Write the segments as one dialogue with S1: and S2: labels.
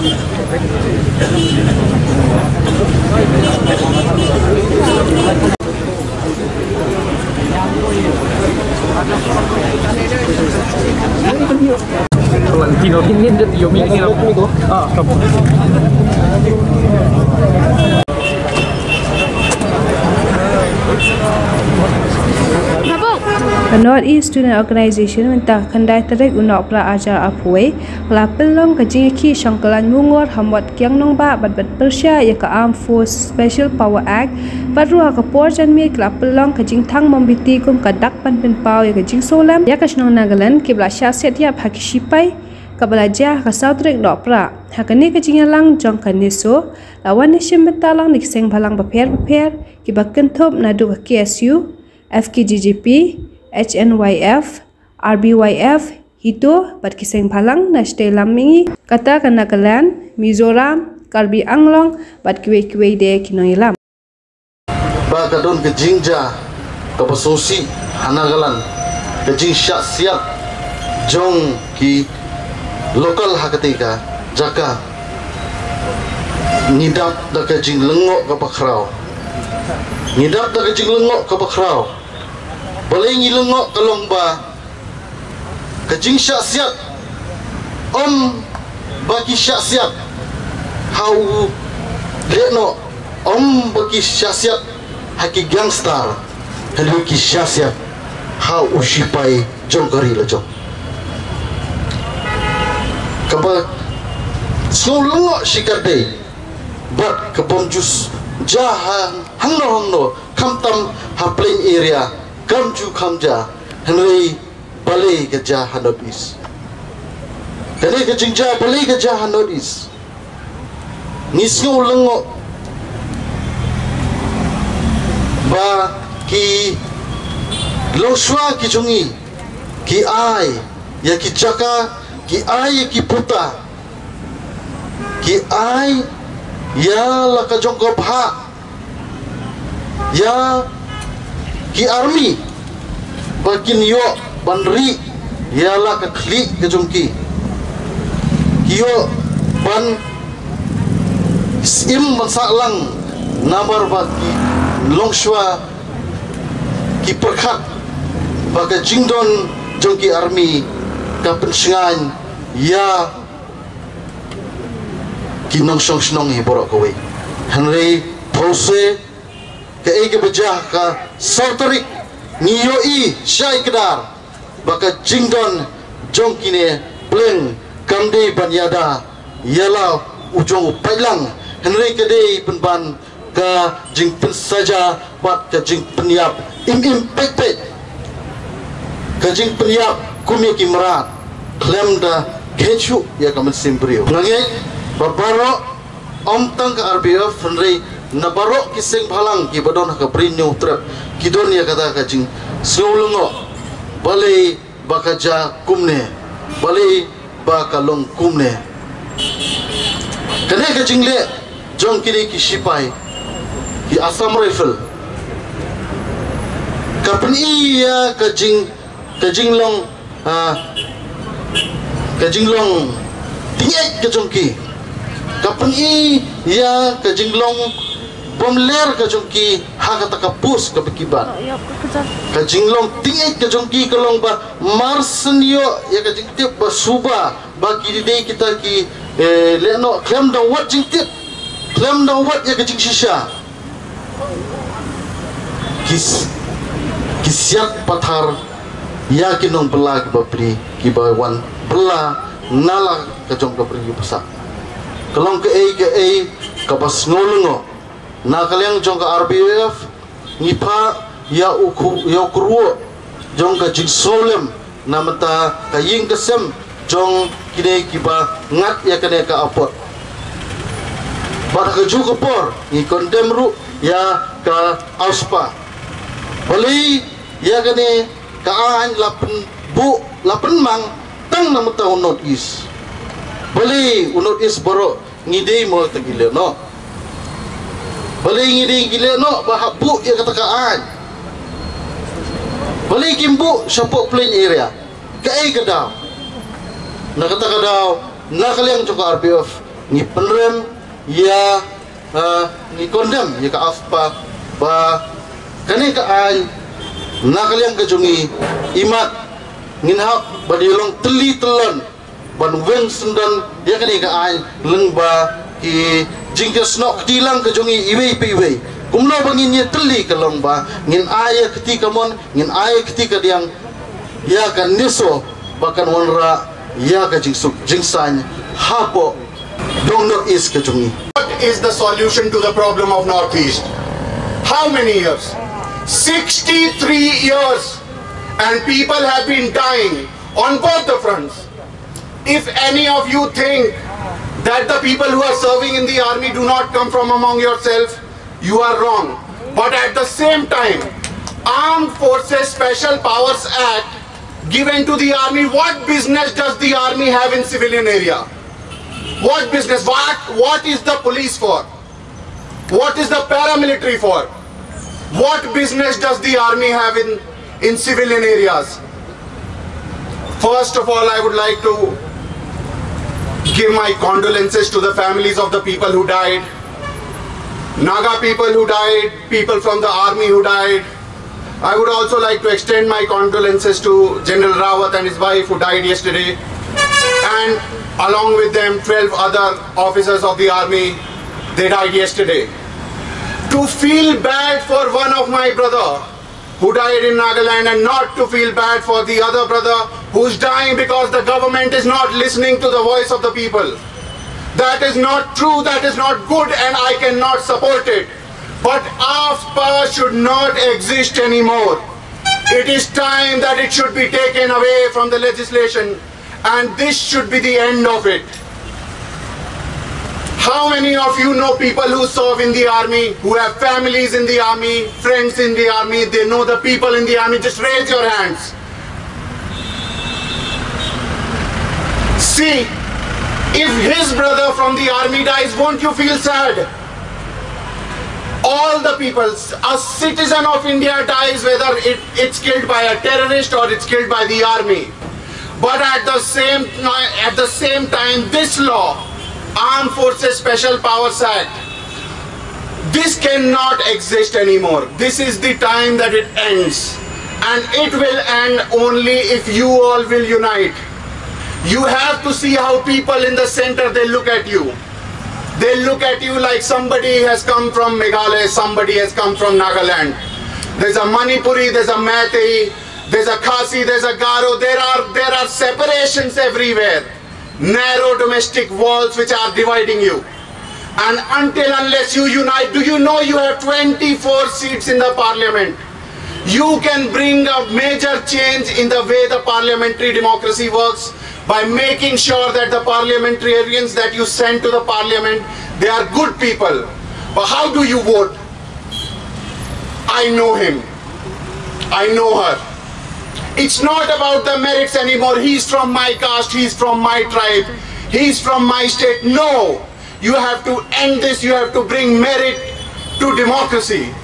S1: Valentino che niente io mi ah
S2: The Northeast Student Organization mentah kendai terik unok pra ajar apuai pelapelong kajingki syangkelan mungor hamwat kiang nongba bat Persia ya ke Armed Force Special Power Act badruha ke por janmi kelapelong kajing thang membiti kum kadak pan pau ya kajing solam ya kasnong Nagaland ke belasya set ya hakishipai kabelajar ke sautrik dok pra hakani kajing lang jong kaniso lawan nation betalang nikseng balang beper ki bakentop nadu ke KSU FKGGP HNYF, RBYF, Hito, Batkiseng Palang, Nashte Lamingi, Kata Kanakalan, Mizoram, Karbi Anglong, Batkiwe de Kinoilam.
S3: Bakadon ke Jingja, Kapasosi, Hanagalan, ke Jing Syak Siap, Jong ki lokal hakatika, Jaka, Nidap da ke Jing Lengok Kapakrau, Nidap da ke Jing Lengok Kapakrau. Boleh ngilengok kalong ba kajing syak siap om bagi syak siap hau lekno om bagi syak siap haki gangstar hendak ki syak siap hau usipai jongkari lejong kapa sulengok sikardei bat kebom jus jahan hangno kamtam ha plain area Kamju kamja henry balai kerja hanodis. Kali kejingja balai kerja hanodis. Nisngu lengok ba ki loswa ki jungi ki ai ya ki jaka ki ai ya ki puta ki ai ya la ka jongkop ha ya ki army bakin yo banri ialah ke klik ke jongki yo ban sim masalang nabar bagi longshwa ki perkhat bagi jingdon jongki army ka pensengan ya ki nongsong snong hi borok kowe henry pose ke ege bejah ka sauterik ngiyoi syai kedar baka jingdon jongkine pleng kamde banyada ialah ujung pailang henry kedai penban ka jing pen saja pat ka jing peniap im pek ka jing peniap kumi ki merat klem da kechu ya kamen simbrio ngange babaro om tang ka RBF henry nabarok kiseng balang ki badon ka brinyo trap kidon ya kata kajing seulungo balai bakaja kumne balai bakalong kumne kene kajing le jong kini ki sipai ki Assam rifle kapni ya kajing long tingek kajongki kapni ya kajing long bomler ka jongki ha kata kapus ka bekiban ka jinglong tingit ka jongki kalong ba marsenyo ya ka jingtip ba suba ba kididei kita ki leno klem da wat jingtip klem da wat ya ka jing shisha kisiat pathar ya kinong bela ki bapri ki bawan bela nala ka jong ka pri pasak kalong ke ka bas ngolungo na kaliang jong ka RBF ngipa ya ukruo jong ka jigsolem na mata kaying kesem jong kine kiba ngat ya kene ka apot bar ka ju por ni kondem ru ya ka auspa bali ya kene ka an lapen mang tang na mata unot is bali unot is boro ngidei mo tagile no balik ngiding gila no bahabu ya katakaan balik kimbu sapok plain area kai kedaw na kata kedaw na kaliang jong RBF ni penrem ya ni condemn ya ka afpa ba kani ka ai nakaliang kajungi imat ngin hak badilong teli telon ban wen sendan ya kani ka ai lengba ki jingja snok tilang kajungi iwe piwe kumlo bangin ye teli kalong ba ngin ai ketika mon ngin ai ketika diang ya kan niso bahkan wanra ya ka jingsanya hapo dong Northeast kajungi.
S4: What is the solution to the problem of Northeast? How many years? 63 years, and people have been dying on both the fronts. If any of you think that the people who are serving in the army do not come from among yourself, you are wrong. But at the same time, Armed Forces Special Powers Act given to the army, what business does the army have in civilian area? What business? What is the police for? What is the paramilitary for? What business does the army have in civilian areas? First of all, I would like to give my condolences to the families of the people who died. Naga people who died, people from the army who died. I would also like to extend my condolences to General Rawat and his wife who died yesterday. And along with them 12 other officers of the army, they died yesterday. To feel bad for one of my brother who died in Nagaland and not to feel bad for the other brother who's dying because the government is not listening to the voice of the people. That is not true, that is not good, and I cannot support it. But AFPA should not exist anymore. It is time that it should be taken away from the legislation, and this should be the end of it. How many of you know people who serve in the army, who have families in the army, friends in the army, they know the people in the army? Just raise your hands. See, if his brother from the army dies, won't you feel sad? All the people, a citizen of India dies whether it's killed by a terrorist or it's killed by the army. But at the same time, this law, Armed Forces Special Powers Act, this cannot exist anymore. This is the time that it ends. And it will end only if you all will unite. You have to see how people in the center, they look at you. They look at you like somebody has come from Meghalaya, somebody has come from Nagaland. There's a Manipuri, there's a Meitei, there's a Khasi, there's a Garo. There are separations everywhere. Narrow domestic walls which are dividing you. And unless you unite, do you know you have 24 seats in the parliament? You can bring a major change in the way the parliamentary democracy works by making sure that the parliamentarians that you send to the parliament, they are good people. But how do you vote? I know him. I know her. It's not about the merits anymore. He's from my caste, he's from my tribe, he's from my state. No, you have to end this. You have to bring merit to democracy.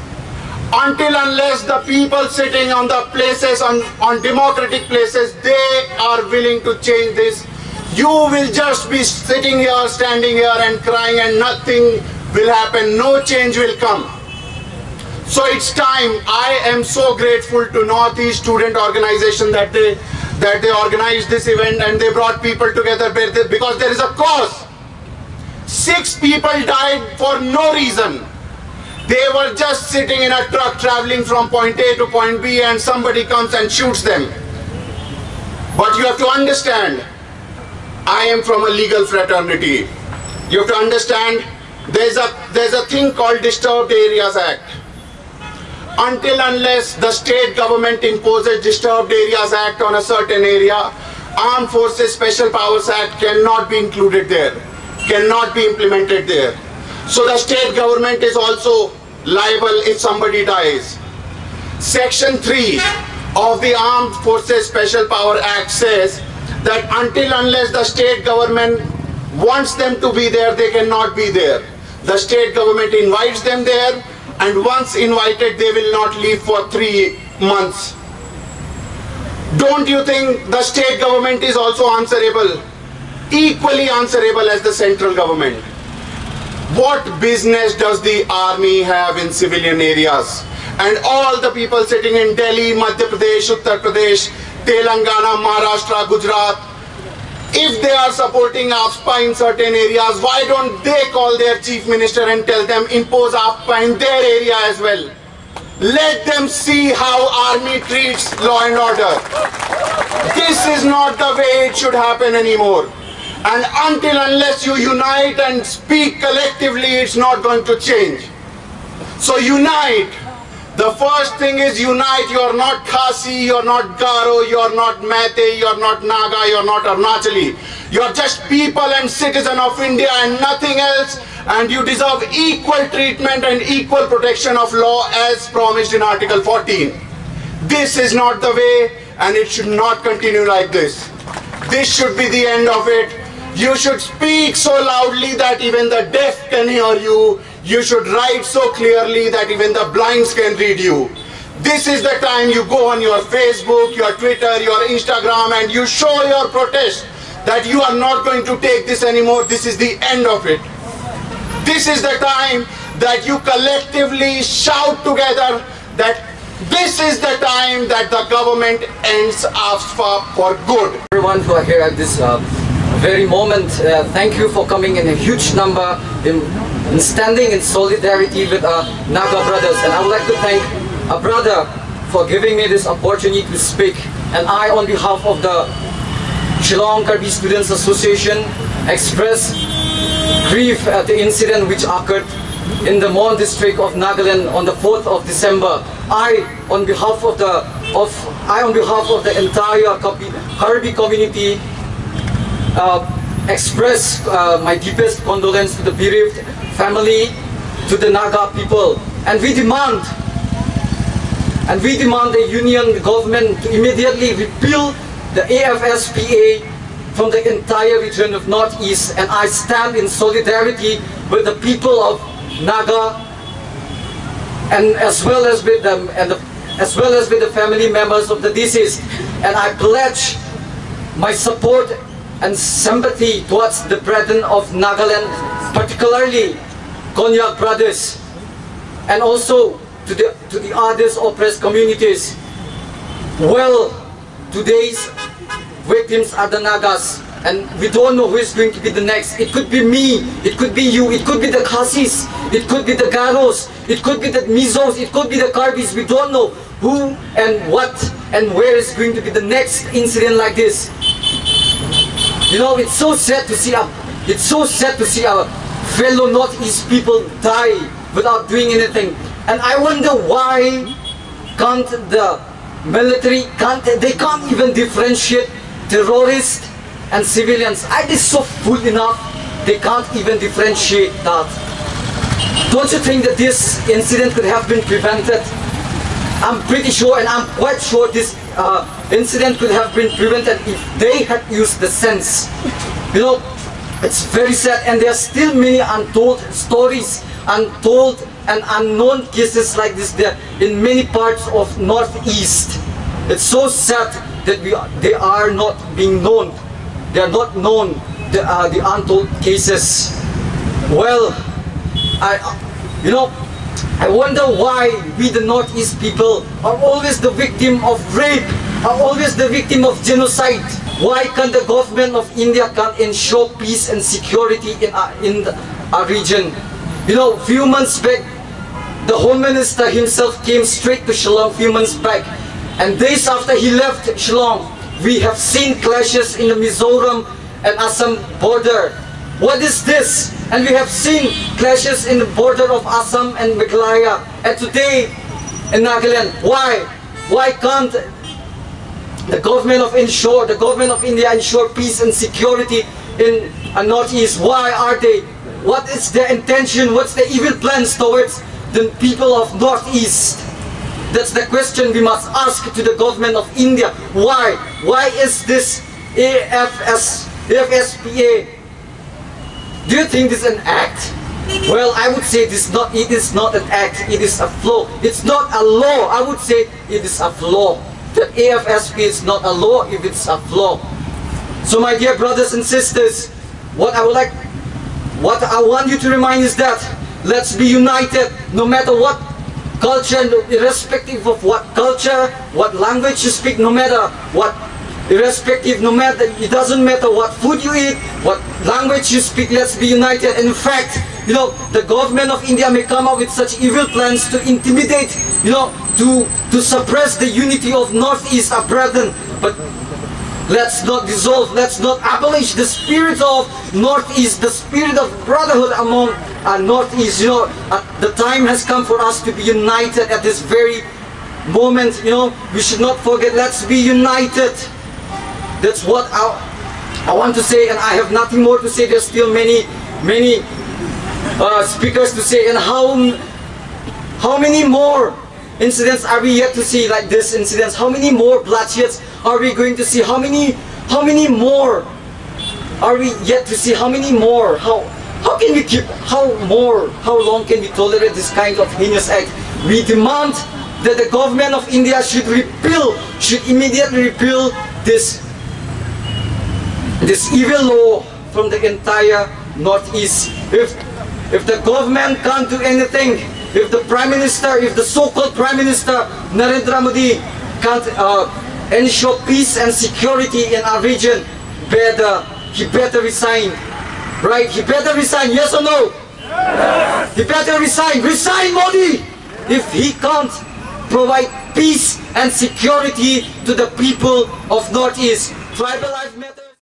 S4: Unless the people sitting on the places, on democratic places, they are willing to change this, you will just be sitting here, standing here and crying, and nothing will happen. No change will come. So it's time. I am so grateful to Northeast Student Organization that they organized this event and they brought people together because there is a cause. 6 people died for no reason. They were just sitting in a truck traveling from point A to point B and somebody comes and shoots them. But you have to understand, I am from a legal fraternity. You have to understand, there's a thing called Disturbed Areas Act. Unless the state government imposes Disturbed Areas Act on a certain area, Armed Forces Special Powers Act cannot be included there, cannot be implemented there. So the state government is also liable if somebody dies. Section 3 of the Armed Forces Special Power Act says that unless the state government wants them to be there, they cannot be there. The state government invites them there, and once invited, they will not leave for 3 months. Don't you think the state government is also answerable? equally answerable as the central government. What business does the army have in civilian areas? And all the people sitting in Delhi, Madhya Pradesh, Uttar Pradesh, Telangana, Maharashtra, Gujarat, if they are supporting AFSPA in certain areas, why don't they call their chief minister and tell them impose AFSPA in their area as well? Let them see how army treats law and order. This is not the way it should happen anymore. And unless you unite and speak collectively, it's not going to change. So unite. The first thing is unite. You're not Khasi, you're not Garo, you're not Meitei, you're not Naga, you're not Arunachali. You're just people and citizen of India and nothing else. And you deserve equal treatment and equal protection of law as promised in Article 14. This is not the way, and it should not continue like this. This should be the end of it. You should speak so loudly that even the deaf can hear you. You should write so clearly that even the blinds can read you. This is the time you go on your Facebook, your Twitter, your Instagram, and you show your protest that you are not going to take this anymore. This is the end of it. This is the time that you collectively shout together that this is the time that the government ends AFSPA for good.
S5: Everyone who are here at this very moment, thank you for coming in a huge number in standing in solidarity with our Naga brothers. And I would like to thank a brother for giving me this opportunity to speak. And I, on behalf of the Shillong Karbi Students Association, express grief at the incident which occurred in the Mon district of Nagaland on the 4th of December. I, on behalf of the entire Karbi community, express my deepest condolence to the bereaved family, to the Naga people, and we demand the union government to immediately repeal the AFSPA from the entire region of Northeast. And I stand in solidarity with the people of Naga, and as well as with them, as well as with the family members of the deceased. And I pledge my support and sympathy towards the brethren of Nagaland, particularly Konyak brothers, and also to the others oppressed communities. Well, today's victims are the Nagas, and we don't know who is going to be the next. It could be me, it could be you, it could be the Khasis, it could be the Garos, it could be the Mizos, it could be the Karbis. We don't know who and what and where is going to be the next incident like this. You know, it's so sad to see our fellow Northeast people die without doing anything. And I wonder why can't the military, they can't even differentiate terrorists and civilians. It is so full enough, they can't even differentiate that. Don't you think that this incident could have been prevented? I'm pretty sure, and I'm quite sure this incident could have been prevented if they had used the sense. You know, it's very sad, and there are still many untold stories, untold and unknown cases like this there in many parts of Northeast. It's so sad that they are not being known. They are not known, the untold cases. Well, I wonder why we, the Northeast people, are always the victim of rape, are always the victim of genocide. Why can't the government of India ensure peace and security in our region? You know, few months back, the Home Minister himself came straight to Shillong few months back, and days after he left Shillong, we have seen clashes in the Mizoram and Assam border. What is this? And we have seen clashes in the border of Assam and Meghalaya, and today in Nagaland. Why? Why can't the government of India ensure peace and security in Northeast? Why are they? What is their intention? What's their evil plans towards the people of Northeast? That's the question we must ask to the government of India. Why? Why is this AFSPA? Do you think this is an act? Well, I would say it is not an act, it is a flaw. It's not a law. I would say it is a flaw. The AFSP is not a law if it's a flaw. So my dear brothers and sisters, what I want you to remind is that let's be united no matter what culture, irrespective of what culture, what language you speak, no matter what, irrespective, no matter, it doesn't matter what food you eat, what language you speak, let's be united. And in fact, you know, the government of India may come up with such evil plans to intimidate, you know, to suppress the unity of Northeast, our brethren. But let's not dissolve, let's not abolish the spirit of Northeast, the spirit of brotherhood among Northeast. You know, the time has come for us to be united at this very moment. You know, we should not forget, let's be united. That's what I want to say, and I have nothing more to say. There's still many speakers to say, and how many more incidents are we yet to see like this incidents? How many more bloodsheds are we going to see? How many more are we yet to see? How many more? How can we keep? How long can we tolerate this kind of heinous act? We demand that the government of India should immediately repeal this evil law from the entire Northeast. If the government can't do anything, if the Prime Minister, if the so-called Prime Minister Narendra Modi can't ensure peace and security in our region, he better resign. Right? He better resign, yes or no? Yes. He better resign. Resign, Modi! If he can't provide peace and security to the people of Northeast. Tribal life matters.